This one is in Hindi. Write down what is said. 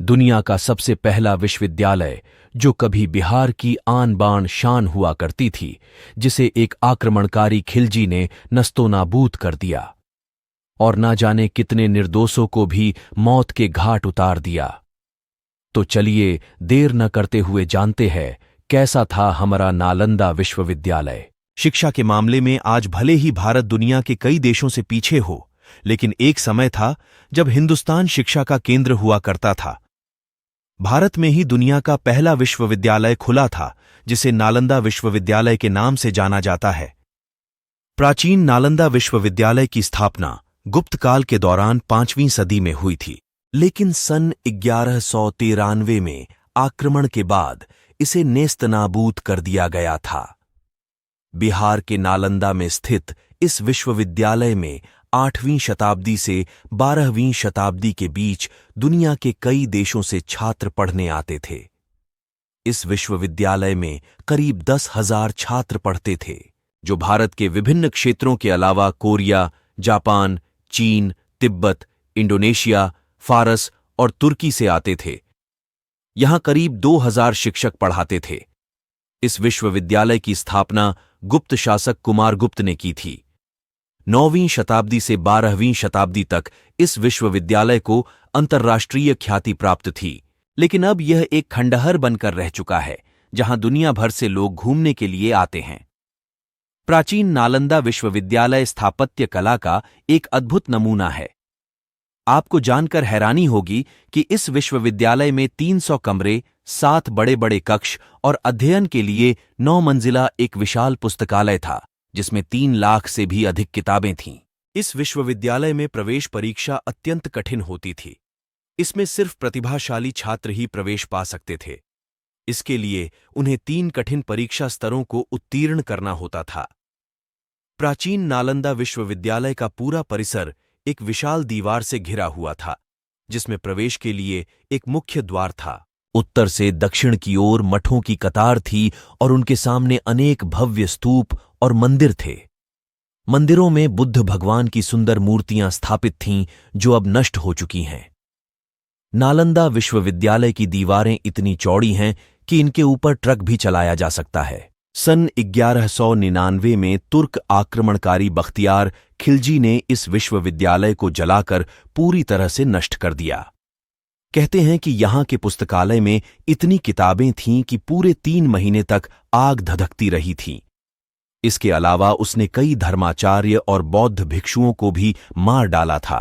दुनिया का सबसे पहला विश्वविद्यालय, जो कभी बिहार की आन बान शान हुआ करती थी, जिसे एक आक्रमणकारी खिलजी ने नस्तोनाबूद कर दिया और ना जाने कितने निर्दोषों को भी मौत के घाट उतार दिया। तो चलिए देर न करते हुए जानते हैं कैसा था हमारा नालंदा विश्वविद्यालय। शिक्षा के मामले में आज भले ही भारत दुनिया के कई देशों से पीछे हो, लेकिन एक समय था जब हिंदुस्तान शिक्षा का केंद्र हुआ करता था। भारत में ही दुनिया का पहला विश्वविद्यालय खुला था, जिसे नालंदा विश्वविद्यालय के नाम से जाना जाता है। प्राचीन नालंदा विश्वविद्यालय की स्थापना गुप्त काल के दौरान 5वीं सदी में हुई थी, लेकिन सन 1193 में आक्रमण के बाद इसे नेस्तनाबूद कर दिया गया था। बिहार के नालंदा में स्थित इस विश्वविद्यालय में 8वीं शताब्दी से 12वीं शताब्दी के बीच दुनिया के कई देशों से छात्र पढ़ने आते थे। इस विश्वविद्यालय में करीब 10,000 छात्र पढ़ते थे, जो भारत के विभिन्न क्षेत्रों के अलावा कोरिया, जापान, चीन, तिब्बत, इंडोनेशिया, फारस और तुर्की से आते थे। यहां करीब 2,000 शिक्षक पढ़ाते थे। इस विश्वविद्यालय की स्थापना गुप्त शासक कुमारगुप्त ने की थी। 9वीं शताब्दी से 12वीं शताब्दी तक इस विश्वविद्यालय को अंतर्राष्ट्रीय ख्याति प्राप्त थी, लेकिन अब यह एक खंडहर बनकर रह चुका है, जहां दुनिया भर से लोग घूमने के लिए आते हैं। प्राचीन नालंदा विश्वविद्यालय स्थापत्य कला का एक अद्भुत नमूना है। आपको जानकर हैरानी होगी कि इस विश्वविद्यालय में 300 कमरे, 7 बड़े बड़े कक्ष और अध्ययन के लिए 9 मंजिला एक विशाल पुस्तकालय था, जिसमें 3 लाख से भी अधिक किताबें थीं। इस विश्वविद्यालय में प्रवेश परीक्षा अत्यंत कठिन होती थी। इसमें सिर्फ प्रतिभाशाली छात्र ही प्रवेश पा सकते थे। इसके लिए उन्हें 3 कठिन परीक्षा स्तरों को उत्तीर्ण करना होता था। प्राचीन नालंदा विश्वविद्यालय का पूरा परिसर एक विशाल दीवार से घिरा हुआ था, जिसमें प्रवेश के लिए एक मुख्य द्वार था। उत्तर से दक्षिण की ओर मठों की कतार थी और उनके सामने अनेक भव्य स्तूप और मंदिर थे। मंदिरों में बुद्ध भगवान की सुंदर मूर्तियां स्थापित थीं, जो अब नष्ट हो चुकी हैं। नालंदा विश्वविद्यालय की दीवारें इतनी चौड़ी हैं कि इनके ऊपर ट्रक भी चलाया जा सकता है। सन 1199 में तुर्क आक्रमणकारी बख्तियार खिलजी ने इस विश्वविद्यालय को जलाकर पूरी तरह से नष्ट कर दिया। कहते हैं कि यहाँ के पुस्तकालय में इतनी किताबें थीं कि पूरे 3 महीने तक आग धधकती रही थी। इसके अलावा उसने कई धर्माचार्य और बौद्ध भिक्षुओं को भी मार डाला था।